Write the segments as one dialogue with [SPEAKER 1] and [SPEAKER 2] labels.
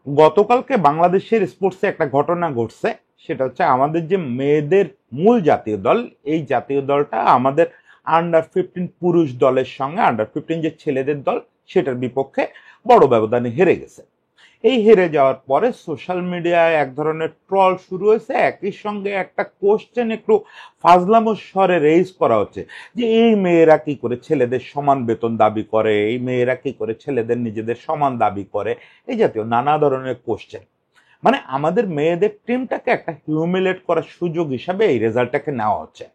[SPEAKER 1] গতকালকে বাংলাদেশের স্পোর্টসে একটা ঘটনা ঘটছে। সেটা হচ্ছে আমাদের যে মেয়েদের মূল জাতীয় দল, এই জাতীয় দলটা আমাদের আন্ডার 15 পুরুষ দলের সঙ্গে আন্ডার 15 যে ছেলেদের দল সেটার বিপক্ষে বড় ব্যবধানে হেরে গেছে। এই হেরে যাওয়ার পরে সোশ্যাল মিডিয়ায় এক ধরনের ট্রল শুরু হয়েছে, একই সঙ্গে একটা কোশ্চেন একটু ফাজলামো স্বরে রেইজ করা হচ্ছে যে এই মেয়েরা কি করে ছেলেদের সমান বেতন দাবি করে, এই মেয়েরা কি করে ছেলেদের নিজেদের সমান দাবি করে, এই জাতীয় নানা ধরনের কোশ্চেন। মানে আমাদের মেয়েদের টিমটাকে একটা হিউমিলেট করার সুযোগ হিসাবে এই রেজাল্টটাকে নেওয়া হচ্ছে।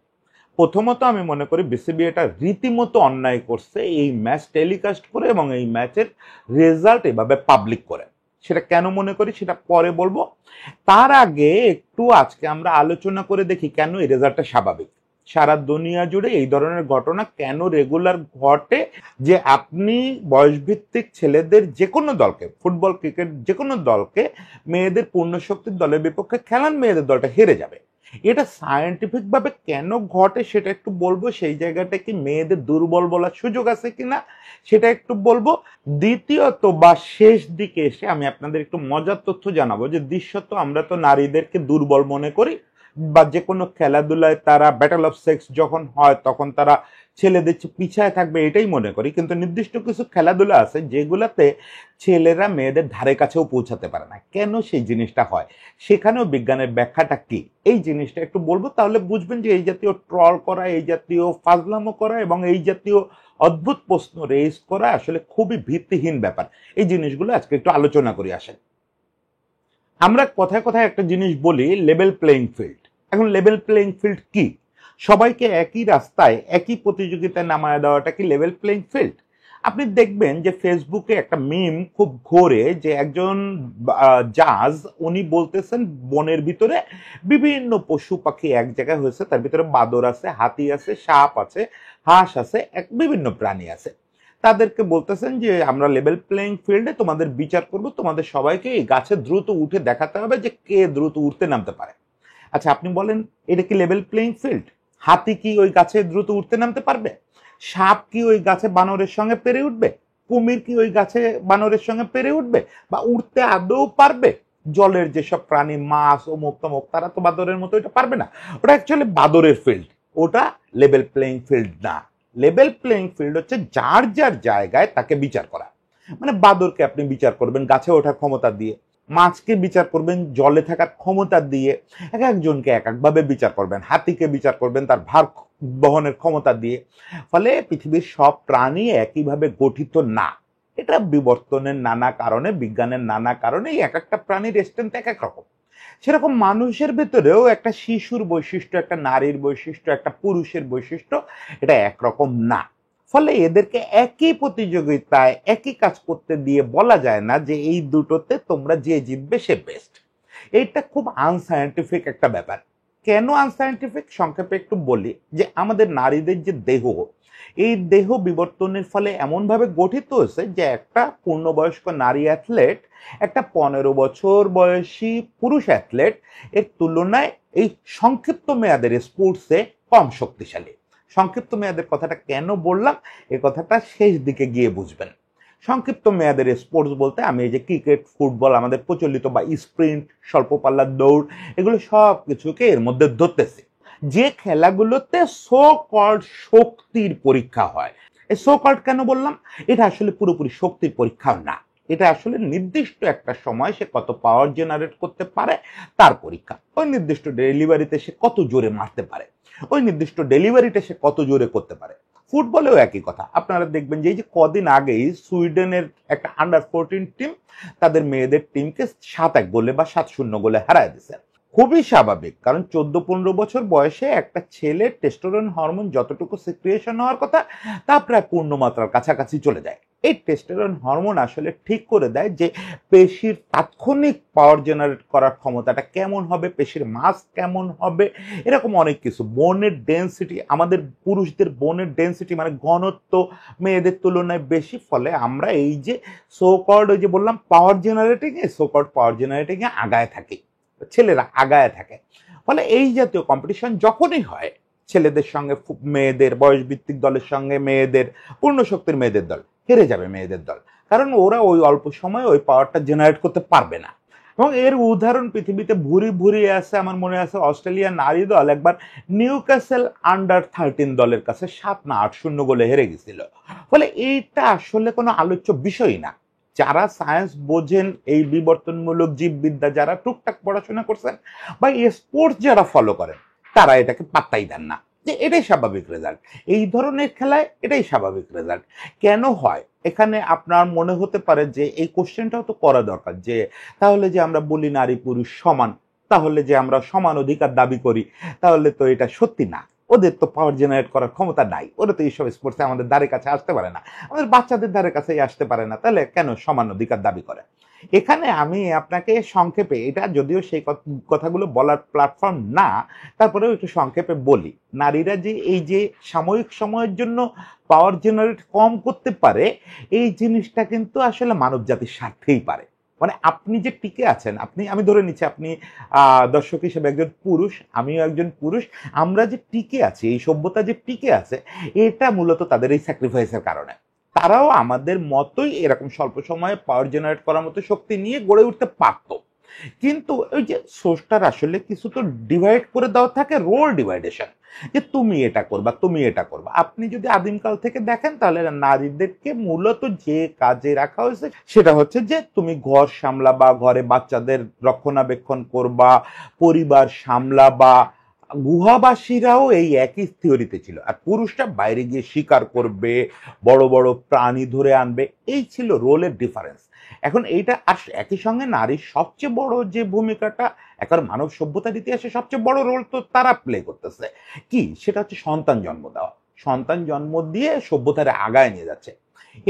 [SPEAKER 1] প্রথমত আমি মনে করি বিসিবি এটা রীতিমতো অন্যায় করছে এই ম্যাচ টেলিকাস্ট করে এবং এই ম্যাচের রেজাল্ট এভাবে পাবলিক করে। সেটা কেন মনে করি সেটা পরে বলবো। তার আগে একটু আজকে আমরা আলোচনা করে দেখি কেন এই রেজাল্টটা স্বাভাবিক। সারা দুনিয়া জুড়ে এই ধরনের ঘটনা কেন রেগুলার ঘটে যে আপনি বয়সভিত্তিক ছেলেদের যে কোনো দলকে, ফুটবল ক্রিকেট যে কোনো দলকে মেয়েদের পূর্ণশক্তির দলের বিপক্ষে খেলান, মেয়েদের দলটা হেরে যাবে। এটা সায়েন্টিফিক ভাবে কেন ঘটে সেটা একটু বলবো। সেই জায়গাটা কি মেয়েদের দুর্বল বলার সুযোগ আছে কিনা সেটা একটু বলবো। দ্বিতীয়ত বা শেষ দিকে এসে আমি আপনাদের একটু মজার তথ্য জানাবো যে দৃশ্যত আমরা তো নারীদেরকে দুর্বল মনে করি, বা যে কোনো খেলাধুলায় তারা ব্যাটল অফ সেক্স যখন হয় তখন তারা ছেলেদের চেয়ে পিছায় থাকবে এটাই মনে করি। কিন্তু নির্দিষ্ট কিছু খেলাধুলা আছে যেগুলাতে ছেলেরা মেয়েদের ধারে কাছেও পৌঁছাতে পারে না। কেন সেই জিনিসটা হয়, সেখানেও বিজ্ঞানের ব্যাখ্যাটা কি, এই জিনিসটা একটু বলবো। তাহলে বুঝবেন যে এই জাতীয় ট্রল করা, এই জাতীয় ফাজলামো করা এবং এই জাতীয় অদ্ভুত প্রশ্ন রেজ করা আসলে খুবই ভিত্তিহীন ব্যাপার। এই জিনিসগুলো আজকে একটু আলোচনা করি আসেন। আমরা কথায় কথায় একটা জিনিস বলি, লেভেল প্লেইং ফিল্ড। এখন লেভেল প্লেইং ফিল্ড কি? সবাইকে একই রাস্তায় একই প্রতিযোগিতায় নামায় দেওয়াটা কি লেভেল প্লেইং ফিল্ড? আপনি দেখবেন যে ফেসবুকে একটা মিম খুব ঘোরে যে একজন জাজ উনি বলতেছেন বনের ভিতরে বিভিন্ন পশু পাখি এক জায়গায় হয়েছে, তার ভিতরে বাদর আছে, হাতি আছে, সাপ আছে, হাঁস আছে, এক বিভিন্ন প্রাণী আছে। তাদেরকে বলতেছেন যে আমরা লেভেল প্লেইং ফিল্ডে তোমাদের বিচার করব, তোমাদের সবাইকে এই গাছে দ্রুত উঠে দেখাতে হবে যে কে দ্রুত উঠতে নামতে পারে। আচ্ছা আপনি বলেন এটা কি লেভেল প্লেইং ফিল্ড? হাতি কি ওই গাছে দ্রুত উঠতে নামতে পারবে? সাপ কি ওই গাছে বানরের সঙ্গে পেরে উঠবে? কুমির কি ওই গাছে বানরের সঙ্গে পেরে উঠবে বা উঠতে আদৌ পারবে? জলের যেসব প্রাণী, মাছ অমুক তমুক, তারা তো বাদরের মতো এটা পারবে না। ওটা অ্যাকচুয়ালি বাদরের ফিল্ড, ওটা লেভেল প্লেইং ফিল্ড না। লেভেল প্লেইং ফিল্ড হচ্ছে যার যার জায়গায় তাকে বিচার করা। মানে বাদরকে আপনি বিচার করবেন গাছে ওঠার ক্ষমতা দিয়ে, মাছকে বিচার করবেন জলে থাকার ক্ষমতা দিয়ে, এক একজনকে এক একভাবে বিচার করবেন। হাতিকে বিচার করবেন তার ভার বহনের ক্ষমতা দিয়ে। ফলে পৃথিবীর সব প্রাণী একইভাবে গঠিত না। এটা বিবর্তনের নানা কারণে, বিজ্ঞানের নানা কারণে এক একটা প্রাণীর স্ট্রেংথ এক এক রকম। সেরকম মানুষের ভেতরেও একটা শিশুর বৈশিষ্ট্য, একটা নারীর বৈশিষ্ট্য, একটা পুরুষের বৈশিষ্ট্য এটা একরকম না। ফলে এদেরকে একই প্রতিযোগিতায় একই কাজ করতে দিয়ে বলা যায় না যে এই দুটোতে তোমরা যে জিতবে সে বেস্ট। এইটা খুব আনসায়েন্টিফিক একটা ব্যাপার। কেন আনসায়েন্টিফিক সংক্ষেপে একটু বলি যে আমাদের নারীদের যে দেহ, এই দেহ বিবর্তনের ফলে এমনভাবে গঠিত হয়েছে যে একটা পূর্ণবয়স্ক নারী অ্যাথলেট একটা 15 বছর বয়সী পুরুষ অ্যাথলেট এর তুলনায় এই সংক্ষিপ্ত মেয়াদের স্পোর্টসে কম শক্তিশালী। সংক্ষিপ্ত মেয়াদের কথাটা কেন বললাম, এই কথাটা শেষ দিকে গিয়ে বুঝবেন। সংক্ষিপ্ত মেয়াদের স্পোর্টস বলতে আমি এই যে ক্রিকেট, ফুটবল, আমাদের প্রচলিত বা স্প্রিন্ট, স্বল্প পাল্লার দৌড়, এগুলো সব কিছুকে এর মধ্যে ধরতেছি। যে খেলাগুলোতে সো কল্ড শক্তির পরীক্ষা হয়। এই সো কল্ড কেন বললাম, এটা আসলে পুরোপুরি শক্তির পরীক্ষাও না। এটা আসলে নির্দিষ্ট একটা সময় সে কত পাওয়ার জেনারেট করতে পারে তার পরীক্ষা। ওই নির্দিষ্ট ডেলিভারিতে সে কত জোরে মারতে পারে, ওই নির্দিষ্ট ডেলিভারিটা সে কত জোরে করতে পারে। ফুটবলেও একই কথা। আপনারা দেখবেন যে এই যে কদিন আগেই সুইডেনের একটা আন্ডার 14 টিম তাদের মেয়েদের টিমকে 7-1 গোলে বা 7-0 গোলে হারায় দিয়েছে। খুবই স্বাভাবিক, কারণ 14-15 বছর বয়সে একটা ছেলের টেস্টোস্টেরন হরমোন যতটুকু সিক্রিয়েশন হওয়ার কথা তা প্রায় পূর্ণমাত্রার কাছাকাছি চলে যায়। এই টেস্টোস্টেরন হরমোন আসলে ঠিক করে দেয় যে পেশির তাৎক্ষণিক পাওয়ার জেনারেট করার ক্ষমতাটা কেমন হবে, পেশির মাস কেমন হবে, এরকম অনেক কিছু। বোনের ডেন্সিটি, আমাদের পুরুষদের বোনের ডেন্সিটি মানে ঘনত্ব মেয়েদের তুলনায় বেশি। ফলে আমরা এই যে সো কল্ড ওই যে বললাম পাওয়ার জেনারেটিং, এই সো কল্ড পাওয়ার জেনারেটিং এ আগায় থাকি, ছেলেরা আগায় থাকে। ফলে এই জাতীয় কম্পিটিশন যখনই হয়, ছেলেদের সঙ্গে মেয়েদের, বয়স ভিত্তিক দলের সঙ্গে মেয়েদের, পূর্ণ শক্তির মেয়েদের দল হেরে যাবে মেয়েদের দল। কারণ ওরা ওই অল্প সময়ে ওই পাওয়ারটা জেনারেট করতে পারবে না। এবং এর উদাহরণ পৃথিবীতে ভুরি ভুরি আছে। আমার মনে আছে অস্ট্রেলিয়ার নারী দল একবার নিউক্যাসল আন্ডার 13 দলের কাছে 7 না 8-0 গোলে হেরে গেছিল। ফলে এইটা আসলে কোনো আলোচ্য বিষয় না। যারা সায়েন্স বোঝেন, এই বিবর্তনমূলক জীববিদ্যা যারা টুকটাক পড়াশোনা করছেন বা স্পোর্টস যারা ফলো করেন, তারা এটাকে পাত্তাই দেন না, যে এটাই স্বাভাবিক রেজাল্ট। এই ধরনের খেলায় এটাই স্বাভাবিক রেজাল্ট কেন হয়। এখানে আপনার মনে হতে পারে যে এই কোশ্চেনটাও তো করা দরকার, যে তাহলে যে আমরা বলি নারী পুরুষ সমান, তাহলে যে আমরা সমান অধিকার দাবি করি, তাহলে তো এটা সত্যি না। ওদের তো পাওয়ার জেনারেট করার ক্ষমতা নাই, ওরা তো এইসব স্পোর্টসে আমাদের ধারে কাছে আসতে পারে না, আমাদের বাচ্চাদের ধারে কাছেই আসতে পারে না, তাহলে কেন সমান অধিকার দাবি করে। এখানে আমি আপনাকে সংক্ষেপে, এটা যদিও সেই কথাগুলো বলার প্ল্যাটফর্ম না, তারপরেও একটু সংক্ষেপে বলি। নারীরা যে এই যে সাময়িক সময়ের জন্য পাওয়ার জেনারেট কম করতে পারে, এই জিনিসটা কিন্তু আসলে মানব জাতির স্বার্থেই পারে। মানে আপনি যে টিকে আছেন, আমি ধরে নিচ্ছি আপনি দর্শক হিসেবে একজন পুরুষ, আমিও একজন পুরুষ, আমরা যে টিকে আছি, এই সভ্যতা যে টিকে আছে, এটা মূলত তাদের এই স্যাক্রিফাইসের কারণে। তারাও আমাদের মতোই এরকম স্বল্প সময়ে পাওয়ার জেনারেট করার মতো শক্তি নিয়ে গড়ে উঠতে পারত। কিন্তু ওই যে সোর্সটার আসলে কিছু তো ডিভাইড করে দেওয়া থাকে, রোল ডিভাইডেশন, যে তুমি এটা করবা, তুমি এটা করবা। আপনি যদি আদিমকাল থেকে দেখেন, তাহলে নারীদেরকে মূলত যে কাজে রাখা হয়েছে সেটা হচ্ছে যে তুমি ঘর সামলাবা, ঘরে বাচ্চাদের রক্ষণাবেক্ষণ করবা, পরিবার সামলাবা। গুহাবাসীরাও এই একই থিওরিতে ছিল, আর পুরুষটা বাইরে গিয়ে শিকার করবে, বড় বড় প্রাণী ধরে আনবে। এই ছিল রোলের ডিফারেন্স। এখন এইটা আর একই সঙ্গে নারীর সবচেয়ে বড় যে ভূমিকাটা, এখন মানব সভ্যতার ইতিহাসে সবচেয়ে বড় রোল তো তারা প্লে করতেছে, কি সেটা হচ্ছে সন্তান জন্ম দেওয়া। সন্তান জন্ম দিয়ে সভ্যতারে আগায় নিয়ে যাচ্ছে।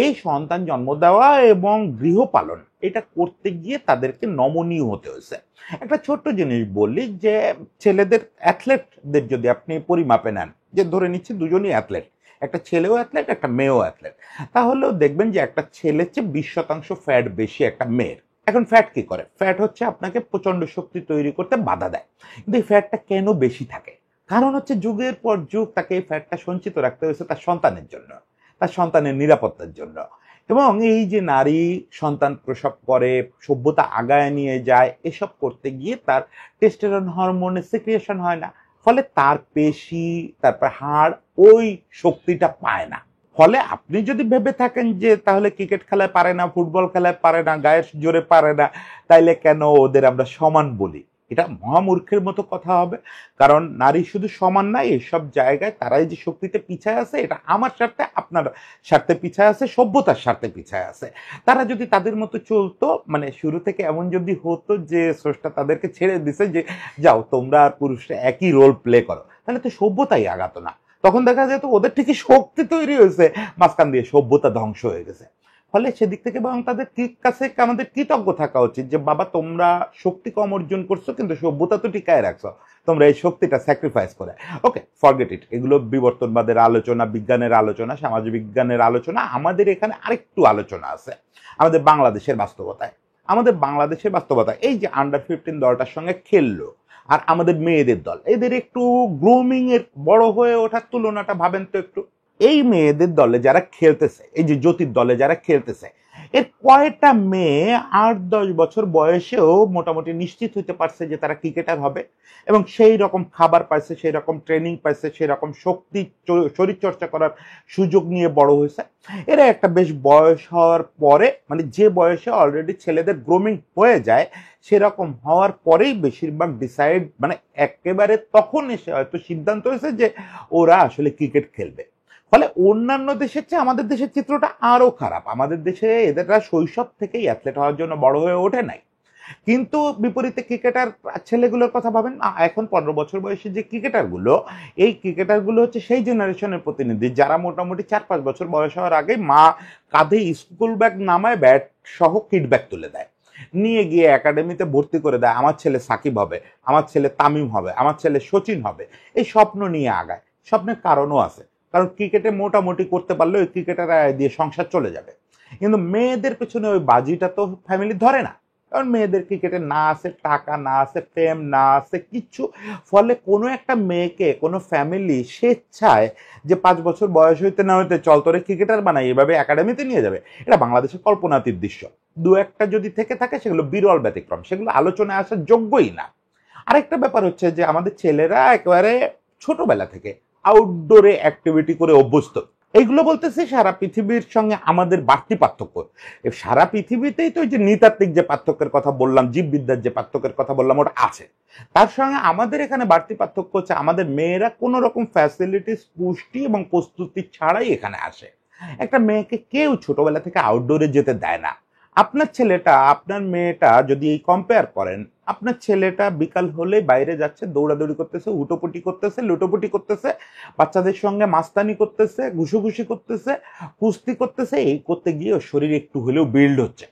[SPEAKER 1] এই সন্তান জন্ম দেওয়া এবং গৃহপালন, এটা করতে গিয়ে তাদেরকে নমনীয় হতে হয়েছে। একটা ছোট্ট জিনিস বললি, যে ছেলেদের অ্যাথলেটদের যদি আপনি পরিমাপে নেন, যে ধরে নিচ্ছি দুজনই অ্যাথলেট, একটা ছেলেও অ্যাথলেট একটা মেয়েও অ্যাথলেট, তাহলেও দেখবেন যে একটা ছেলের চেয়ে 20% ফ্যাট বেশি একটা মেয়ের। এখন ফ্যাট কি করে? ফ্যাট হচ্ছে আপনাকে প্রচন্ড শক্তি তৈরি করতে বাধা দেয়। কিন্তু এই ফ্যাটটা কেন বেশি থাকে? কারণ হচ্ছে যুগের পর যুগ তাকে এই ফ্যাটটা সঞ্চিত রাখতে হয়েছে তার সন্তানের জন্য, তার সন্তানের নিরাপত্তার জন্য। এবং এই যে নারী সন্তান প্রসব করে, সভ্যতা আগায় নিয়ে যায়, এসব করতে গিয়ে তার টেস্টোস্টেরন হরমোনের সিক্রিয়েশন হয় না। ফলে তার পেশি, তারপর হাড় ওই শক্তিটা পায় না। ফলে আপনি যদি ভেবে থাকেন যে তাহলে ক্রিকেট খেলায় পারে না, ফুটবল খেলায় পারে না, গায়ের জোরে পারে না, তাইলে কেন ওদের আমরা সমান বলি? এটা মহামূর্খের মতো কথা হবে। কারণ নারী শুধু সমান নাই, এসব জায়গায় তারাই যে শক্তিতে পিছায় আছে, এটা আমার স্বার্থে, আপনার স্বার্থে পিছায় আছে, সভ্যতার স্বার্থে পিছায় আছে। তারা যদি তাদের মতো চলতো, মানে শুরু থেকে এমন যদি হতো যে স্রষ্টা তাদেরকে ছেড়ে দিছে যে যাও তোমরা আর পুরুষরা একই রোল প্লে করো, তাহলে তো সভ্যতাই আগাতো না। তখন দেখা যেত ওদের ঠিকই শক্তি তৈরি হয়েছে, মাঝখান দিয়ে সভ্যতা ধ্বংস হয়ে গেছে। ফলে সেদিক থেকে বরং তাদের কাছে আমাদের কৃতজ্ঞ থাকা উচিত, যে বাবা তোমরা শক্তি কম অর্জন করছো কিন্তু সভ্যতা তো টিকায় রাখছো, তোমরা এই শক্তিটা স্যাক্রিফাইস করে। ওকে, ফরগেট ইট, এগুলো বিবর্তনবাদের আলোচনা, বিজ্ঞানের আলোচনা, সমাজ বিজ্ঞানের আলোচনা। আমাদের এখানে আরেকটু আলোচনা আছে আমাদের বাংলাদেশের বাস্তবতায়। আমাদের বাংলাদেশের বাস্তবতায় এই যে আন্ডার 15 দলটার সঙ্গে খেললো, আর আমাদের মেয়েদের দল, এদের একটু গ্রুমিং এর বড় হয়ে ওঠার তুলনাটা ভাবেন তো একটু। এই মেয়েদের দলে যারা খেলতেছে, এই যে জ্যোতির দলে যারা খেলতেছে, এর কয়টা মেয়ে 8-10 বছর বয়সেও মোটামুটি নিশ্চিত হইতে পারছে যে তারা ক্রিকেটার হবে, এবং সেই রকম খাবার পাইছে, সেই রকম ট্রেনিং পাইছে, সেই রকম শক্তি শরীর চর্চা করার সুযোগ নিয়ে বড় হয়েছে। এরা একটা বেশ বয়স হওয়ার পরে, মানে যে বয়সে অলরেডি ছেলেদের গ্রোমিং হয়ে যায়, সেরকম হওয়ার পরেই বেশিরভাগ ডিসাইড, মানে একেবারে তখন এসে হয়তো সিদ্ধান্ত হয়েছে যে ওরা আসলে ক্রিকেট খেলবে। ফলে অন্যান্য দেশের চেয়ে আমাদের দেশের চিত্রটা আরো খারাপ। আমাদের দেশে এদেররা শৈশব থেকেই অ্যাথলেট হওয়ার জন্য বড় হয়ে ওঠে নাই। কিন্তু বিপরীতে ক্রিকেটার ছেলেগুলোর কথা ভাবেন, এখন 15 বছর বয়সী যে ক্রিকেটারগুলো, এই ক্রিকেটারগুলো হচ্ছে সেই জেনারেশনের প্রতিনিধি যারা মোটামুটি 4-5 বছর বয়স হওয়ার আগে মা কাঁধে স্কুল ব্যাগ নামায় ব্যাট সহ কিট ব্যাগ তুলে দেয়, নিয়ে গিয়ে একাডেমিতে ভর্তি করে দেয়। আমার ছেলে সাকিব হবে, আমার ছেলে তামিম হবে, আমার ছেলে সচিন হবে, এই স্বপ্ন নিয়ে আগায়। স্বপ্নের কারণও আছে, কারণ ক্রিকেটে মোটামুটি করতে পারলে ওই ক্রিকেটার দিয়ে সংসার চলে যাবে। কিন্তু মেয়েদের পেছনে ওই বাজিটা তো ফ্যামিলি ধরে না। কারণ মেয়েদের ক্রিকেটে না আছে টাকা, না আছে ফেম, না আছে কিচ্ছু। ফলে কোনো একটা মেয়েকে কোনো ফ্যামিলি স্বেচ্ছায় যে 5 বছর বয়স হইতে না হইতে চল তোরে ক্রিকেটার বানাই এভাবে একাডেমিতে নিয়ে যাবে, এটা বাংলাদেশের কল্পনাতীত দৃশ্য। দু একটা যদি থেকে থাকে সেগুলো বিরল ব্যতিক্রম, সেগুলো আলোচনায় আসার যোগ্যই না। আরেকটা ব্যাপার হচ্ছে যে আমাদের ছেলেরা একেবারে ছোটবেলা থেকে আউটডোরে অ্যাক্টিভিটি করে অভ্যস্ত। এইগুলো বলতেছি সারা পৃথিবীর সঙ্গে আমাদের বাড়তি পার্থক্য। সারা পৃথিবীতেই তো যে নৃতাত্ত্বিক যে পার্থক্যের কথা বললাম, জীববিদ্যার যে পার্থক্যের কথা বললাম, ওটা আছে। তার সঙ্গে আমাদের এখানে বাড়তি পার্থক্য হচ্ছে আমাদের মেয়েরা কোনো রকম ফ্যাসিলিটিস, পুষ্টি এবং প্রস্তুতি ছাড়াই এখানে আসে। একটা মেয়েকে কেউ ছোটবেলা থেকে আউটডোরে যেতে দেয় না। আপনার ছেলেটা, আপনার মেয়েটা যদি এই কম্পেয়ার করেন, আপনার ছেলেটা বিকাল হলে বাইরে যাচ্ছে, দৌড়াদৌড়ি করতেছে, হুটোপুটি করতেছে, লুটোপুটি করতেছে, বাচ্চাদের সঙ্গে মাস্তানি করতেছে, ঘুষোঘুষি করতেছে, কুস্তি করতেছে, এই করতে গিয়ে ওর শরীর একটু হলেও বিল্ড হচ্ছে।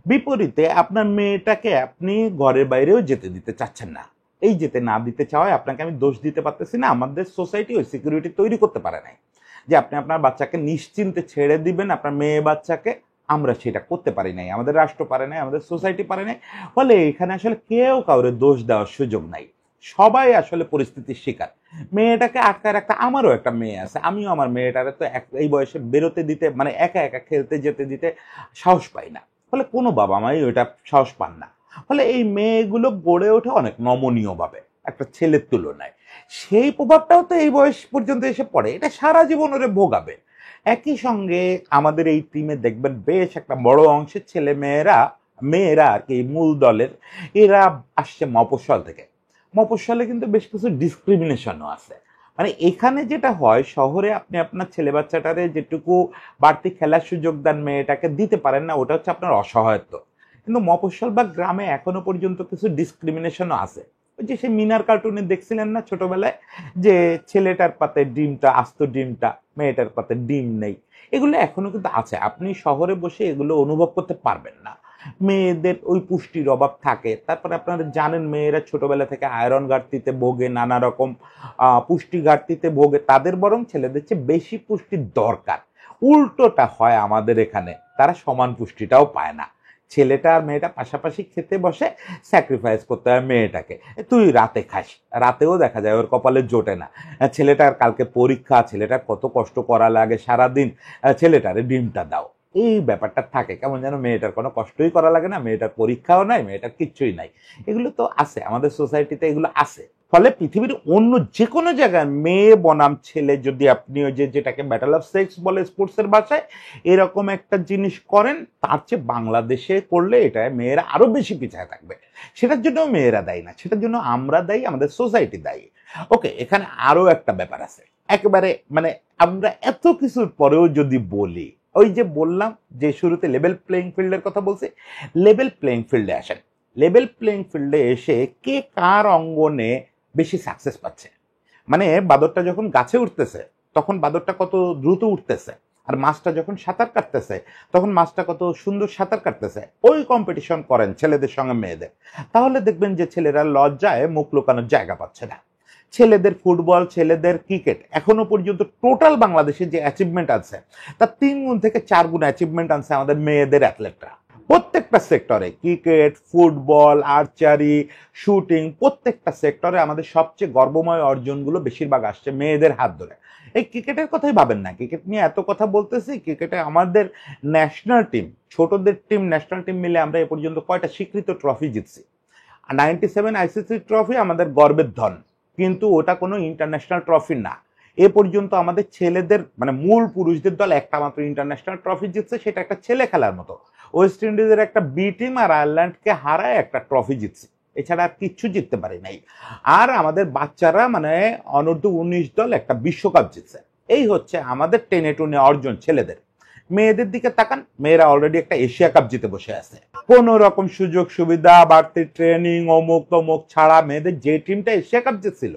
[SPEAKER 1] বিপরীতে আপনার মেয়েটাকে আপনি ঘরের বাইরেও যেতে দিতে চাচ্ছেন না। এই যেতে না দিতে চাওয়ায় আপনাকে আমি দোষ দিতে পারতেছি না, আমাদের সোসাইটি ওই সিকিউরিটি তৈরি করতে পারে নাই যে আপনি আপনার বাচ্চাকে নিশ্চিন্তে ছেড়ে দিবেন আপনার মেয়ে বাচ্চাকে। আমরা সেটা করতে পারি নাই, আমাদের রাষ্ট্র পারে নাই, আমাদের সোসাইটি পারে নাই। ফলে এখানে আসলে কেউ কাউরে দোষ দেওয়ার সুযোগ নাই, সবাই আসলে পরিস্থিতির শিকার। মেয়েটাকে আটকায় রাখতে, আমারও একটা মেয়ে আছে, আমিও আমার মেয়েটারে তো এই বয়সে বেরোতে দিতে, মানে একা একা খেলতে যেতে দিতে সাহস পাই না। ফলে কোনো বাবা মাই ওইটা সাহস পান না। ফলে এই মেয়েগুলো গড়ে ওঠে অনেক নমনীয়ভাবে একটা ছেলের তুলনায়। সেই প্রভাবটাও তো এই বয়স পর্যন্ত এসে পড়ে, এটা সারা জীবন ওরে ভোগাবে। একই সঙ্গে আমাদের এই টিমে দেখবেন বেশ একটা বড় অংশের ছেলে মেয়েরা আর কি মূল দলের, এরা আসছে মফস্বল থেকে। মফস্বলে কিন্তু বেশ কিছু ডিসক্রিমিনেশনও আছে। মানে এখানে যেটা হয়, শহরে আপনি আপনার ছেলে বাচ্চাটারে যেটুকু বাড়তি খেলার সুযোগ দেন, মেয়েটাকে দিতে পারেন না, ওটা হচ্ছে আপনার অসহায়ত্ব। কিন্তু মফস্বল বা গ্রামে এখনো পর্যন্ত কিছু ডিসক্রিমিনেশনও আছে। ওই যে সে মিনার কার্টুনে দেখছিলেন না ছোটবেলায়, যে ছেলেটার পাতে ডিমটা, আস্ত ডিমটা, মেয়েটার পাতে ডিম নেই, এগুলো এখনো কিন্তু আছে। আপনি শহরে বসে এগুলো অনুভব করতে পারবেন না। মেয়েদের ওই পুষ্টির অভাব থাকে। তারপরে আপনারা জানেন মেয়েরা ছোটবেলা থেকে আয়রন ঘাটতিতে ভোগে, নানা রকম পুষ্টি ঘাটতিতে ভোগে, তাদের বরং ছেলেদের চেয়ে বেশি পুষ্টির দরকার। উল্টোটা হয় আমাদের এখানে, তারা সমান পুষ্টিটাও পায় না। ছেলেটা আর মেয়েটা পাশাপাশি খেতে বসে, স্যাক্রিফাইস করতে হয় মেয়েটাকে, তুই রাতে খাস, রাতেও দেখা যায় ওর কপালে জোটে না। ছেলেটার কালকে পরীক্ষা, ছেলেটার কত কষ্ট করা লাগে সারাদিন, ছেলেটারে ডিমটা দাও। এই ব্যাপারটা থাকে, কেমন যেন মেয়েটার কোনো কষ্টই করা লাগে না, মেয়েটার পরীক্ষাও নাই, মেয়েটার কিচ্ছুই নাই। এগুলো তো আছে আমাদের সোসাইটিতে, এগুলো আছে। ফলে পৃথিবীর অন্য যে কোনো জায়গায় মেয়ে বনাম ছেলে যদি আপনি ওই যেটাকে ব্যাটল অফ সেক্স বলে স্পোর্টসের ভাষায়, এরকম একটা জিনিস করেন, তার চেয়ে বাংলাদেশে করলে এটা মেয়েরা আরো বেশি পিছায় থাকবে। সেটার জন্য মেয়েরা দায়ী না, সেটার জন্য আমরা দায়ী, আমাদের সোসাইটি দায়ী। ওকে, এখানে আরো একটা ব্যাপার আছে। একেবারে মানে আমরা এত কিছুর পরেও যদি বলি, ওই যে বললাম যে শুরুতে লেভেল প্লেইং ফিল্ডের কথা বলছি, লেভেল প্লেইং ফিল্ডে আসেন। লেভেল প্লেইং ফিল্ডে এসে কে কার অঙ্গনে বেশি সাকসেস পাচ্ছে। মানে বাদরটা যখন গাছে উঠতেছে তখন বাদরটা কত দ্রুত উঠতেছে, আর মাছটা যখন সাঁতার কাটতেছে তখন মাছটা কত সুন্দর সাঁতার কাটতেছে। ওই কম্পিটিশন করেন ছেলেদের সঙ্গে মেয়েদের, তাহলে দেখবেন যে ছেলেরা লজ্জায় মুখ লুকানোর জায়গা পাচ্ছে না। ছেলেদের ফুটবল, ছেলেদের ক্রিকেট এখনো পর্যন্ত টোটাল বাংলাদেশে যে অ্যাচিভমেন্ট আছে তার 3 গুণ থেকে 4 গুণ অ্যাচিভমেন্ট আছে আমাদের মেয়েদের অ্যাথলেটরা। প্রত্যেকটা সেক্টরে, ক্রিকেট, ফুটবল, আর্চারি, শুটিং, প্রত্যেকটা সেক্টরে আমাদের সবচেয়ে গর্বময় অর্জনগুলো বেশিরভাগ আসছে মেয়েদের হাত ধরে। এই ক্রিকেটের কথাই ভাবেন না, ক্রিকেট নিয়ে এত কথা বলতেছি, ক্রিকেটে আমাদের ন্যাশনাল টিম, ছোটদের টিম, ন্যাশনাল টিম মিলে আমরা এ পর্যন্ত কয়টা স্বীকৃত ট্রফি জিতছি। 97 আইসিসি ট্রফি আমাদের গর্বের ধন, কিন্তু ওটা কোনো ইন্টারন্যাশনাল ট্রফি না। এ পর্যন্ত আমাদের ছেলেদের মানে মূল পুরুষদের দল একটা মাত্র ইন্টারন্যাশনাল ট্রফি জিতছে, সেটা একটা ছেলে খেলার মতো। ওয়েস্ট ইন্ডিজের একটা বি টিম আর আয়ারল্যান্ডকে হারায় একটা ট্রফি জিতছে, এছাড়া আর কিচ্ছু জিততে পারি নাই। আর আমাদের বাচ্চারা মানে অনূর্ধ্ব-19 দল একটা বিশ্বকাপ জিতছে। এই হচ্ছে আমাদের টেনে টুনে অর্জন ছেলেদের। মেয়েদের দিকে তাকান, মেয়েরা অলরেডি একটা এশিয়া কাপ জিতে বসে আছে। কোনো রকম সুযোগ সুবিধা, বাড়তি ট্রেনিং, অমুক তমুক ছাড়া মেয়েদের যে টিমটা এশিয়া কাপ জিতছিল,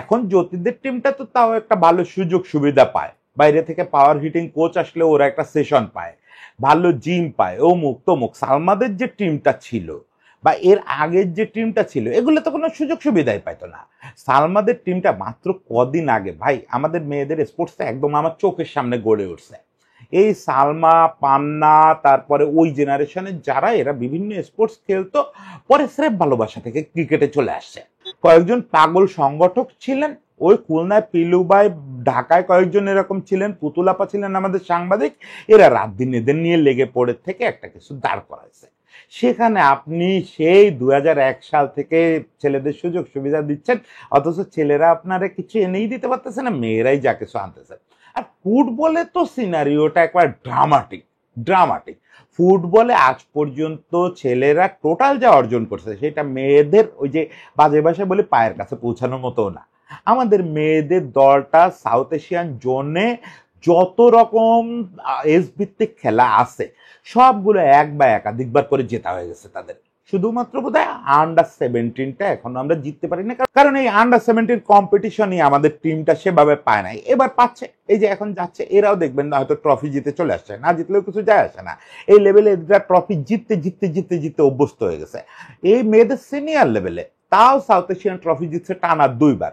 [SPEAKER 1] এখন জ্যোতিদের টিমটা তো তাও একটা ভালো সুযোগ সুবিধা পায়। বাইরে থেকে পাওয়ার হিটিং কোচ আসলে ওরা একটা সেশন পায়, ভালো জিম পায়, অমুক তমুক। সালমাদের যে টিমটা ছিল বা এর আগের যে টিমটা ছিল, এগুলো তো কোনো সুযোগ সুবিধাই পাইতো না। সালমাদের টিমটা মাত্র কদিন আগে ভাই আমাদের মেয়েদের স্পোর্টসটা একদম আমার চোখের সামনে গড়ে উঠছে। এই সালমা, পান্না, তারপরে ওই জেনারেশনের যারা এরা বিভিন্ন স্পোর্টস খেলতো, পরে স্রেফ ভালোবাসা থেকে ক্রিকেটে চলে আসছে। কয়েকজন পাগল সংগঠক ছিলেন, ওই খুলনায় পিলুবাই, ঢাকায় কয়েকজন এরকম ছিলেন, পুতুলাপা ছিলেন আমাদের সাংবাদিক, এরা রাত দিন এদের নিয়ে লেগে পড়ে থেকে একটা কিছু দাঁড় করাইছে। সেখানে আপনি সেই 2001 সাল থেকে ছেলেদের সুযোগ সুবিধা দিচ্ছেন, অথচ ছেলেরা আপনারা কিছু এনেই দিতে পারতেছে না, মেয়েরাই যা কিছু আনতেছে। আর ফুটবলে তো সিনারিওটা একবার ড্রামাটিক ড্রামাটিক। ফুটবলে আজ পর্যন্ত ছেলেরা টোটাল যা অর্জন করছে সেটা মেয়েদের ওই যে বাজে ভাষায় বলে পায়ের কাছে পৌঁছানোর মতো না। আমাদের মেয়েদের দলটা সাউথ এশিয়ান জোনে যত রকম এজ ভিত্তিক খেলা আছে সবগুলো এক বা একাধিকবার করে জেতা হয়ে গেছে তাদের। শুধুমাত্র বোধহয় আন্ডার 17টা এখনো আমরা জিততে পারি না, কারণ এই আন্ডার 17 কম্পিটিশনই আমাদের টিমটা সেভাবে পায় নাই, এবার পাচ্ছে। এই যে এখন যাচ্ছে, এরাও দেখবেন না হয়তো ট্রফি জিতে চলে আসছে, না জিতলেও কিছু যায় আসে না, এই লেভেলে এরা ট্রফি জিততে জিততে জিততে জিততে অভ্যস্ত হয়ে গেছে। এই মেয়েদের সিনিয়র লেভেলে তাও সাউথ এশিয়ান ট্রফি জিতছে টানা 2বার,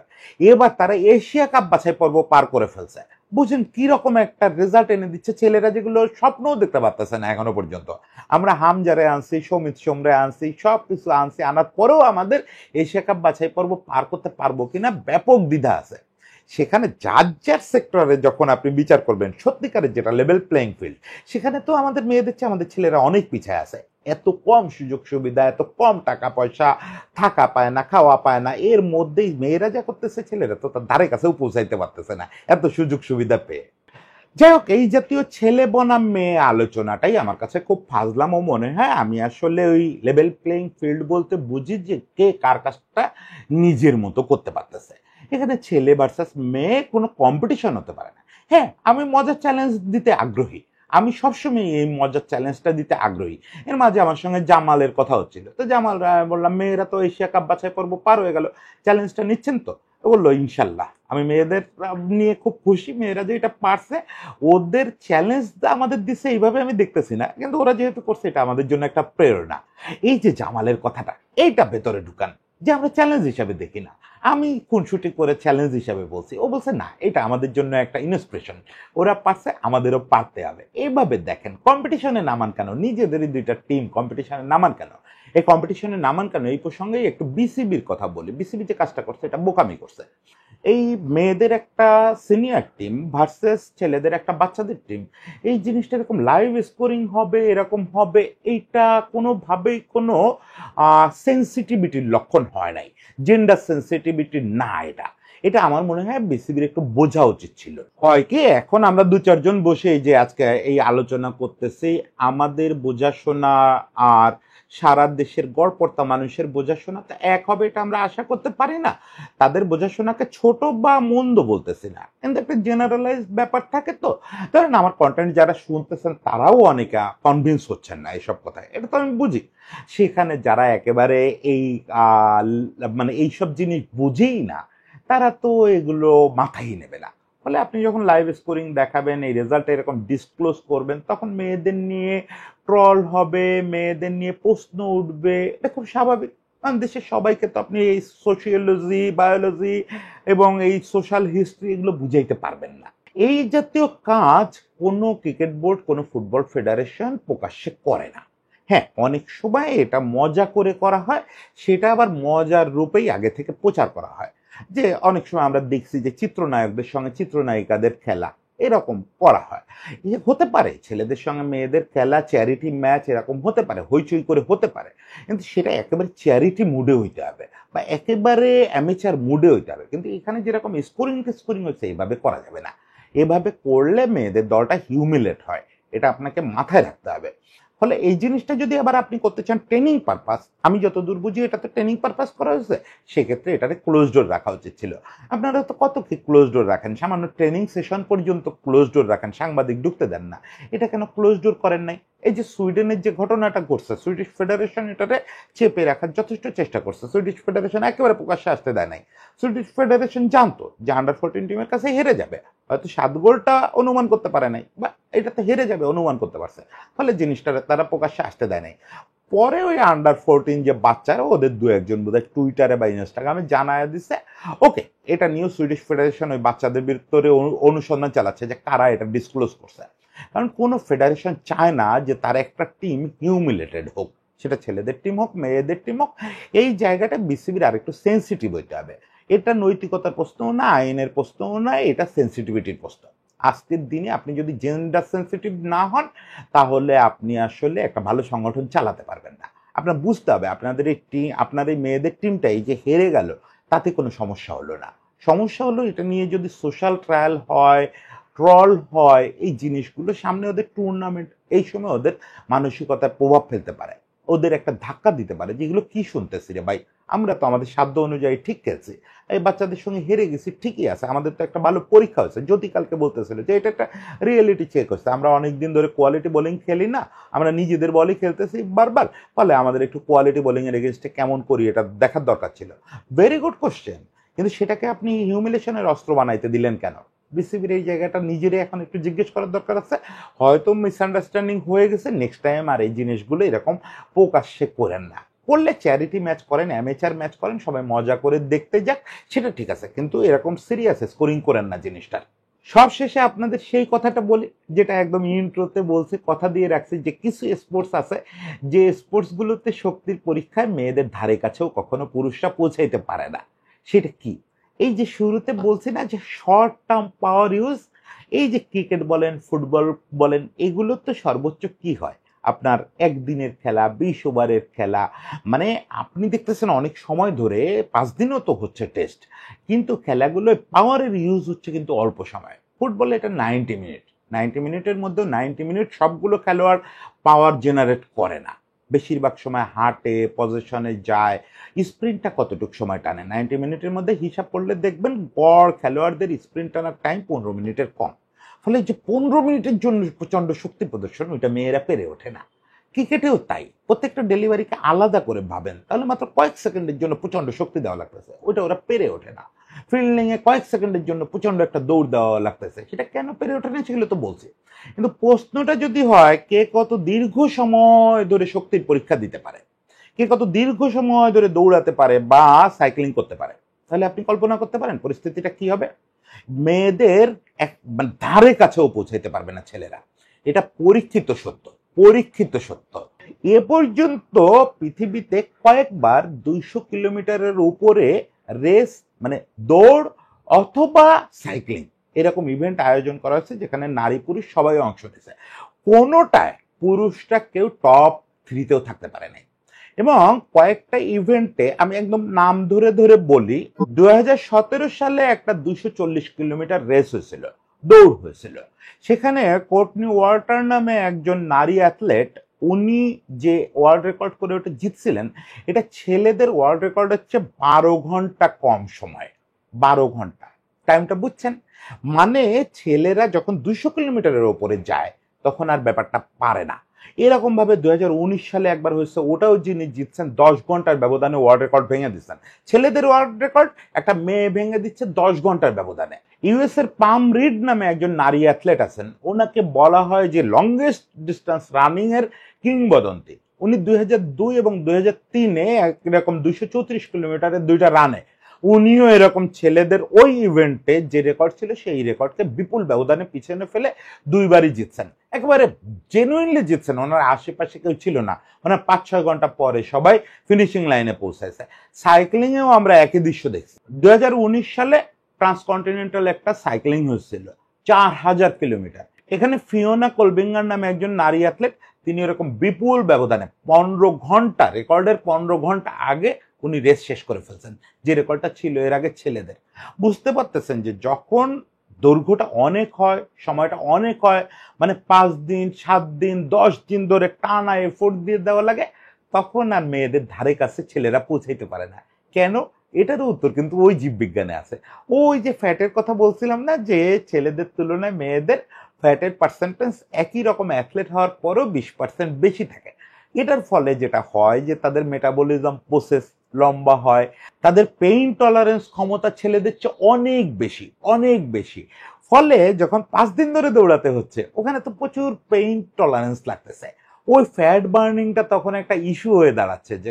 [SPEAKER 1] এবার তারা এশিয়া কাপ বাছাই পর্ব পার করে ফেলছে। বুঝেন কি রকম একটা রেজাল্ট এনে দিচ্ছে ছেলেরা, যেগুলো স্বপ্নও দেখতে পারতেছে না এখনো পর্যন্ত। আমরা হামজারে আনছি, সমিত সোমরে আনছি, সব কিছু আনছি, আনার পরেও আমাদের এশিয়া কাপ বাছাই পর্ব পার করতে পারবো কিনা ব্যাপক দ্বিধা আছে। সেখানে যার যার সেক্টরে যখন আপনি বিচার করবেন সত্যিকারের যেটা লেভেল প্লেইং ফিল্ড, সেখানে তো আমাদের মেয়েদের চেয়ে আমাদের ছেলেরা অনেক পিছিয়ে আছে। এত কম সুযোগ সুবিধা, এত কম টাকা পয়সা, থাকা পায় না, খাওয়া পায় না, এর মধ্যেই মেয়েরা যা করতেছে ছেলেরা তো তার ধারে কাছেও পৌঁছাইতে পারতেছে না এত সুযোগ সুবিধা পেয়ে। যাই হোক, এই জাতীয় ছেলে বনাম মেয়ে আলোচনাটাই আমার কাছে খুব ফাজলামও মনে হয়। আমি আসলে ওই লেভেল প্লেইং ফিল্ড বলতে বুঝি যে কে কার কাজটা নিজের মতো করতে পারতেছে। এখানে ছেলে ভার্সাস মেয়ে কোনো কম্পিটিশন হতে পারে না। হ্যাঁ, আমি মজার চ্যালেঞ্জ দিতে আগ্রহী, আমি সবসময় এই মজার চ্যালেঞ্জটা দিতে আগ্রহী। এর মাঝে আমার সঙ্গে জামালের কথা হচ্ছিল, তো জামাল বললাম মেয়েরা তো এশিয়া কাপ বাছাই পর্ব পার হয়ে গেল, চ্যালেঞ্জটা নিচ্ছেন তো? বললো ইনশাল্লাহ। আমি মেয়েদের নিয়ে খুব খুশি, মেয়েরা যে এটা পারছে, ওদের চ্যালেঞ্জ আমাদের দিচ্ছে এইভাবে আমি দেখতেছি না, কিন্তু ওরা যেহেতু করছে এটা আমাদের জন্য একটা প্রেরণা। এই যে জামালের কথাটা, এইটা ভেতরে ঢুকান যে আমরা চ্যালেঞ্জ হিসাবে দেখি না, আমি খুনসুটি করে চ্যালেঞ্জ হিসাবে বলছি, ও বলছে না এটা আমাদের জন্য একটা ইন্সপিরেশন, ওরা পারছে আমাদেরও পারতে হবে। এইভাবে দেখেন, কম্পিটিশনে নামান কেন? নিজেদেরই 2টা টিম কম্পিটিশনে নামান কেন? এই কম্পিটিশনে নামান কেন? এই প্রসঙ্গেই একটু বিসিবির কথা বলি। বিসিবি যে কাজটা করছে এটা বোকামি করছে। এই মেয়েদের একটা সিনিয়র টিম ভার্সেস ছেলেদের একটা বাচ্চাদের টিম, এই জিনিসটা এরকম লাইভ স্কোরিং হবে, এরকম হবে, এইটা কোনোভাবেই কোনো সেন্সিটিভিটির লক্ষণ হয় নাই, জেন্ডার সেন্সিটিভিটি না। এটা এটা আমার মনে হয় বিসিবির একটু বোঝা উচিত ছিল। হয় কি, এখন আমরা 2-4 জন বসে এই যে আজকে এই আলোচনা করতেছি, আমাদের বোঝাশোনা আর সারা দেশের গড়পড়তা মানুষের বোঝাশোনা তো এক হবে এটা আমরা আশা করতে পারি না। তাদের বোঝাশোনাকে ছোট বা মন্দ বলতেছি না, কিন্তু একটা জেনারেলাইজ ব্যাপার থাকে। তো ধরেন আমার কন্টেন্ট যারা শুনতেছেন তারাও অনেকে কনভিন্স হচ্ছেন না এইসব কথায়, এটা তো আমি বুঝি। সেখানে যারা একেবারে এই মানে এইসব জিনিস বুঝেই না, তারা তো এগুলো মাথায় নেবে না। ফলে আপনি যখন লাইভ স্কোরিং দেখাবেন, এই রেজাল্ট এরকম ডিসক্লোজ করবেন, তখন মেয়েদের নিয়ে ট্রল হবে, মেয়েদের নিয়ে প্রশ্ন উঠবে, এটা খুব স্বাভাবিক। কারণ দেশের সবাইকে তো আপনি এই সোশিওলজি, বায়োলজি এবং এই সোশ্যাল হিস্ট্রি এগুলো বুঝাইতে পারবেন না। এই জাতীয় কাজ কোনো ক্রিকেট বোর্ড, কোনো ফুটবল ফেডারেশন প্রকাশ্যে করে না। হ্যাঁ, অনেক সময় এটা মজা করে করা হয়, সেটা আবার মজার রূপেই আগে থেকে প্রচার করা হয়। যে অনেক সময় আমরা দেখছি যে চিত্রনায়কদের সঙ্গে চিত্রনায়িকাদের খেলা এরকম করা হয়। হতে পারে ছেলেদের সঙ্গে মেয়েদের খেলা, চ্যারিটি ম্যাচ এরকম হতে পারে, হইচই করে হতে পারে, কিন্তু সেটা একেবারে চ্যারিটি মুডে হইতে হবে বা একেবারে অ্যামেচার মুডে হইতে হবে। কিন্তু এখানে যেরকম স্কোরিং হচ্ছে এইভাবে করা যাবে না। এভাবে করলে মেয়েদের দলটা হিউমিলেট হয়, এটা আপনাকে মাথায় রাখতে হবে। ফলে এই জিনিসটা যদি আবার আপনি করতে চান ট্রেনিং পারপাস, আমি যতদূর বুঝি এটা তো ট্রেনিং পারপাস করা হয়েছে, সেক্ষেত্রে এটাকে ক্লোজ ডোর রাখা উচিত ছিল। আপনারা তো কত কি ক্লোজ ডোর রাখেন, সামান্য ট্রেনিং সেশন পর্যন্ত ক্লোজ ডোর রাখেন, সাংবাদিক ঢুকতে দেন না, এটা কেন ক্লোজ ডোর করেন নাই? এই যে সুইডেনের যে ঘটনাটা ঘটছে, সুইডিশ ফেডারেশন এটাকে চেপে রাখার যথেষ্ট চেষ্টা করছে, সুইডিশ ফেডারেশন একেবারে প্রকাশ্যে আসতে দেয় নাই। সুইডিশ ফেডারেশন জানতো যে আন্ডার 14 টিমের কাছে হেরে যাবে, হয়তো 7 গোলটা অনুমান করতে পারে নাই, বা এটাতে হেরে যাবে অনুমান করতে পারছে, ফলে জিনিসটা তারা প্রকাশ্যে আসতে দেয় নাই। পরে ওই আন্ডার 14 যে বাচ্চারা, ওদের 2-1 বোধহয় টুইটারে বা ইনস্টাগ্রামে জানায় দিচ্ছে, ওকে এটা নিয়ে সুইডিশ ফেডারেশন ওই বাচ্চাদের ভিতরে অনুসন্ধান চালাচ্ছে যে কারা এটা ডিসক্লোজ করছে। কারণ কোনো ফেডারেশন চায় না যে তার একটা টিম হিউমিলেটেড হোক, সেটা ছেলেদের টিম হোক মেয়েদের টিম হোক। এই জায়গাটা বিসিবির আরেকটু সেন্সিটিভ হইতে হবে। এটা নৈতিকতার প্রশ্নও না, আইনের প্রশ্নও না, এটা সেন্সিটিভিটির প্রশ্ন। আজকের দিনে আপনি যদি জেন্ডার সেন্সিটিভ না হন, তাহলে আপনি আসলে একটা ভালো সংগঠন চালাতে পারবেন না। আপনার বুঝতে হবে আপনাদের এই টিম, আপনার এই মেয়েদের টিমটা এই যে হেরে গেল, তাতে কোনো সমস্যা হলো না। সমস্যা হলো এটা নিয়ে যদি সোশ্যাল ট্রায়াল হয়, ট্রল হয়, এই জিনিসগুলো সামনে ওদের টুর্নামেন্ট, এই সময় ওদের মানসিকতায় প্রভাব ফেলতে পারে, ওদের একটা ধাক্কা দিতে পারে, যেগুলো কি শুনতেছি রে ভাই, আমরা তো আমাদের সাধ্য অনুযায়ী ঠিক খেলছি, এই বাচ্চাদের সঙ্গে হেরে গেছি ঠিকই আছে, আমাদের তো একটা ভালো পরীক্ষা হয়েছে। জ্যোতি কালকে বলতেছিল যে এটা একটা রিয়েলিটি চেক হচ্ছে, আমরা অনেকদিন ধরে কোয়ালিটি বোলিং খেলি না, আমরা নিজেদের বলই খেলতেছি বারবার, ফলে আমাদের একটু কোয়ালিটি বোলিং এর এগেনস্টে কেমন করি এটা দেখার দরকার ছিল। ভেরি গুড কোশ্চেন, কিন্তু সেটাকে আপনি হিউমিলেশনের অস্ত্র বানাইতে দিলেন কেন? বিসিবির এই জায়গাটা নিজেরই এখন একটু জিজ্ঞেস করার দরকার আছে। হয়তো মিসআন্ডারস্ট্যান্ডিং হয়ে গেছে, নেক্সট টাইম আর এই জিনিসগুলো এরকম প্রকাশ্যে করেন না। করলে চ্যারিটি ম্যাচ করেন, অ্যামেচার ম্যাচ করেন, সবাই মজা করে দেখতে যাক, সেটা ঠিক আছে, কিন্তু এরকম সিরিয়াস স্কোরিং করেন না জিনিসটার। সবশেষে আপনাদের সেই কথাটা বলি যেটা একদম ইন্ট্রোতে বলছি, কথা দিয়ে রাখছি, যে কিছু স্পোর্টস আছে যে স্পোর্টসগুলোতে শক্তির পরীক্ষায় মেয়েদের ধারে কাছেও কখনো পুরুষরা পৌঁছাইতে পারে না। সেটা কি? এই যে শুরুতে বলছি না যে শর্ট টার্ম পাওয়ার ইউজ, এই যে ক্রিকেট বলেন ফুটবল বলেন, এগুলো তো সর্বোচ্চ কি হয় আপনার একদিনের খেলা, 20 ওভারের খেলা, মানে আপনি দেখতেছেন অনেক সময় ধরে 5 দিনও তো হচ্ছে টেস্ট, কিন্তু খেলাগুলো পাওয়ারের ইউজ হচ্ছে কিন্তু অল্প সময়। ফুটবলে এটা 90 মিনিট, 90 মিনিটের মধ্যে 90 মিনিট সবগুলো খেলোয়াড় পাওয়ার জেনারেট করে না, বেশিরভাগ সময় হাঁটে, পজিশনে যায়। স্প্রিন্টটা কতটুকু সময় টানে 90 মিনিটের মধ্যে হিসাব করলে দেখবেন গড় খেলোয়াড়দের স্প্রিন্ট টানার টাইম 15 মিনিটের কম। ফলে যে 15 মিনিটের জন্য প্রচন্ড শক্তি প্রদর্শন, ওইটা মেয়েরা পেরে ওঠে না। ক্রিকেটেও তাই, প্রত্যেকটা ডেলিভারিকে আলাদা করে ভাবেন, তাহলে মাত্র কয়েক সেকেন্ডের জন্য প্রচন্ড শক্তি দেওয়া লাগতেছে, ওইটা ওরা পেরে ওঠে না। ফিল্ডিং এ কয়েক সেকেন্ডের জন্য প্রচন্ড একটা দৌড় দেওয়া লাগতেছে, সেটা কেন পেরে ওঠে না সেগুলো তো বলছি। কিন্তু প্রশ্নটা যদি হয় কে কত দীর্ঘ সময় ধরে শক্তির পরীক্ষা দিতে পারে, কে কত দীর্ঘ সময় ধরে দৌড়াতে পারে বা সাইক্লিং করতে পারে, তাহলে আপনি কল্পনা করতে পারেন পরিস্থিতিটা কি হবে। মেয়েদের মানে ধারে কাছেও পৌঁছাইতে পারবে না ছেলেরা, এটা পরীক্ষিত সত্য, পরীক্ষিত সত্য। এ পর্যন্ত পৃথিবীতে কয়েকবার 200 কিলোমিটারের উপরে রেস, মানে দৌড় অথবা সাইক্লিং, এরকম ইভেন্ট আয়োজন করা হয়েছে যেখানে নারী পুরুষ সবাই অংশ নিয়েছে, কোনোটায় পুরুষরা কেউ টপ 3-তেও থাকতে পারে নাই। এবং কয়েকটা ইভেন্টে আমি একদম নাম ধরে ধরে বলি, 2017 সালে একটা 240 কিলোমিটার রেস হয়েছিল, দৌড় হয়েছিল, সেখানে কোর্টনি ওয়াটার নামে একজন নারী অ্যাথলেট, উনি যে ওয়ার্ল্ড রেকর্ড করে ওটা জিতছিলেন, এটা ছেলেদের ওয়ার্ল্ড রেকর্ড হচ্ছে 12 ঘন্টা কম সময়, 12 ঘন্টা। টাইমটা বুঝছেন? মানে ছেলেরা যখন 200 কিলোমিটারের ওপরে যায় তখন আর ব্যাপারটা পারে না। এরকম ভাবে 2019 সালে একবার হয়েছে, ওটাও যিনি জিতছেন 10 ঘন্টার ব্যবধানে ওয়ার্ল্ড রেকর্ড ভেঙে দিচ্ছেন, ছেলেদের ওয়ার্ল্ড রেকর্ড একটা মেয়ে ভেঙে দিচ্ছে 10 ঘন্টার ব্যবধানে। ইউএস এর পাম রিড নামে একজন নারী অ্যাথলেট আছেন, ওনাকে বলা হয় যে লংগেস্ট ডিস্টেন্স রানিং এর কিংবদন্তি। উনি 2002 এবং 2003-এ এরকম 234 কিলোমিটারের 2টা রানে, উনিও এরকম ছেলেদের ওই ইভেন্টে যে রেকর্ড ছিল সেই রেকর্ডকে বিপুল ব্যবধানে পিছনে ফেলে 2বারই জিতছেন, একেবারে জেনুইনলি জিতছেন, ওনার আশেপাশে কেউ ছিল না, ওনার 5-6 ঘন্টা পরে সবাই ফিনিশিং লাইনে পৌঁছাইছে। সাইক্লিং এও আমরা একই দৃশ্য দেখছি। 2019 সালে ট্রান্সকন্টিনেন্টাল একটা সাইক্লিং হয়েছিল 4000 কিলোমিটার, এখানে ফিওনা কোলবিঙ্গার নামে একজন নারী অ্যাথলেট, তিনি এরকম বিপুল ব্যবধানে 15 ঘন্টা, রেকর্ডের 15 ঘন্টা আগে উনি রেস শেষ করে ফেলছেন, যে রেকর্ডটা ছিল এর আগে ছেলেদের। বুঝতে পারতেছেন যে যখন দৈর্ঘ্যটা অনেক হয়, সময়টা অনেক হয়, মানে 5 দিন 7 দিন 10 দিন ধরে টানা এফোর্ট দিয়ে দেওয়া লাগে, তখন আর মেয়েদের ধারে কাছে ছেলেরা পৌঁছাইতে পারে না। কেন? এটারও উত্তর কিন্তু ওই জীববিজ্ঞানে আছে। ওই যে ফ্যাটের কথা বলছিলাম না, যে ছেলেদের তুলনায় মেয়েদের ফ্যাটের পার্সেন্টেজ একই রকম অ্যাথলেট হওয়ার পরও 20% বেশি থাকে। এটার ফলে যেটা হয় যে তাদের মেটাবলিজম প্রসেস লম্বা হয়, তাদের পেইন টলারেন্স ক্ষমতা ছেলেদের চেয়ে অনেক বেশি, অনেক বেশি। ফলে যখন 5 দিন ধরে দৌড়াতে হচ্ছে, ওখানে তো প্রচুর পেইন টলারেন্স লাগতেছে, ওই ফ্যাট বার্নিংটা তখন একটা ইস্যু হয়ে দাঁড়াচ্ছে যে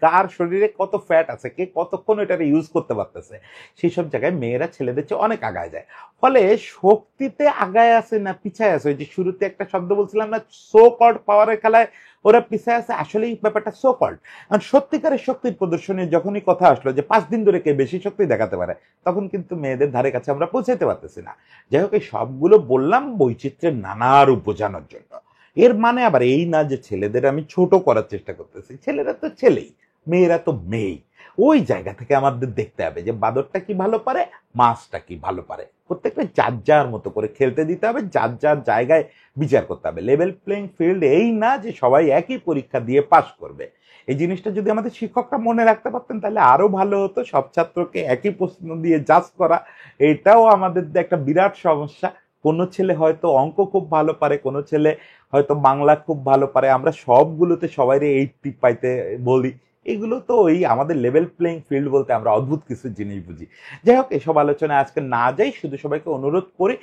[SPEAKER 1] কার শরীরে কত ফ্যাট আছে, কে কতক্ষণ এটাকে ইউজ করতে পারতেছে। সেই সব জায়গায় মেয়েরা ছেলেদের চেয়ে অনেক আগায় যায়। ফলে শক্তিতে আগায় আছে না পিছায় আছে, ওই যে শুরুতে একটা শব্দ বলছিলাম না, সো কল্ড পাওয়ারের খেলায় ওরা পিছায় আছে, আসলে এই ব্যাপারটা সো কল্ড। কারণ সত্যিকারের শক্তির প্রদর্শনী যখনই কথা আসলো যে 5 দিন ধরে কে বেশি শক্তি দেখাতে পারে, তখন কিন্তু মেয়েদের ধারে কাছে আমরা পৌঁছাতে পারতেছি না। যাই হোক, এই সবগুলো বললাম বৈচিত্র্যের নানা রূপ বোঝানোর জন্য। এর মানে আবার এই না যে ছেলেদের আমি ছোট করার চেষ্টা করতেছি, ছেলেরা তো ছেলেই, মেয়েরা তো মেয়েই। ওই জায়গা থেকে আমাদের দেখতে হবে যে বাদরটা কি ভালো পারে, মাছটা কি ভালো পারে, প্রত্যেকটা যার যার মতো করে খেলতে দিতে হবে, যার যার জায়গায় বিচার করতে হবে। লেভেল প্লেইং ফিল্ড এই না যে সবাই একই পরীক্ষা দিয়ে পাশ করবে। এই জিনিসটা যদি আমাদের শিক্ষকরা মনে রাখতে পারতেন তাহলে আরো ভালো হতো। সব ছাত্রকে একই প্রশ্ন দিয়ে জাজ করা, এটাও আমাদের একটা বিরাট সমস্যা। কোনো ছেলে হয়তো অঙ্ক খুব ভালো পারে, কোনো ছেলে হয়তো বাংলা খুব ভালো পারে, আমরা সবগুলোতে সবাই 80 পাইতে বলি। এগুলো তো ওই আমাদের লেভেল প্লেইং ফিল্ড বলতে আমরা অদ্ভুত কিছু জিনিস বুঝি। যাই হোক, এসব আলোচনায় আজকে না যাই, শুধু সবাইকে অনুরোধ করি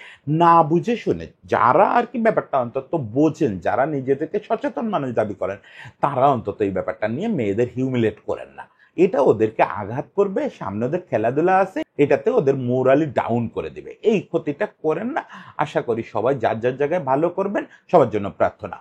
[SPEAKER 1] না বুঝে শুনে, যারা আর কি ব্যাপারটা অন্তত বোঝেন, যারা নিজেদেরকে সচেতন মানুষ দাবি করেন, তারা অন্তত এই ব্যাপারটা নিয়ে মেয়েদের হিউমিলেট করেন না। এটা ওদেরকে আঘাত করবে, সামনে ওদের খেলাধুলা আছে, এটাতে ওদের মোরালি ডাউন করে দিবে। এই ক্ষতিটা করেন না। আশা করি সবাই যার যার জায়গায় ভালো করবেন। সবার জন্য প্রার্থনা।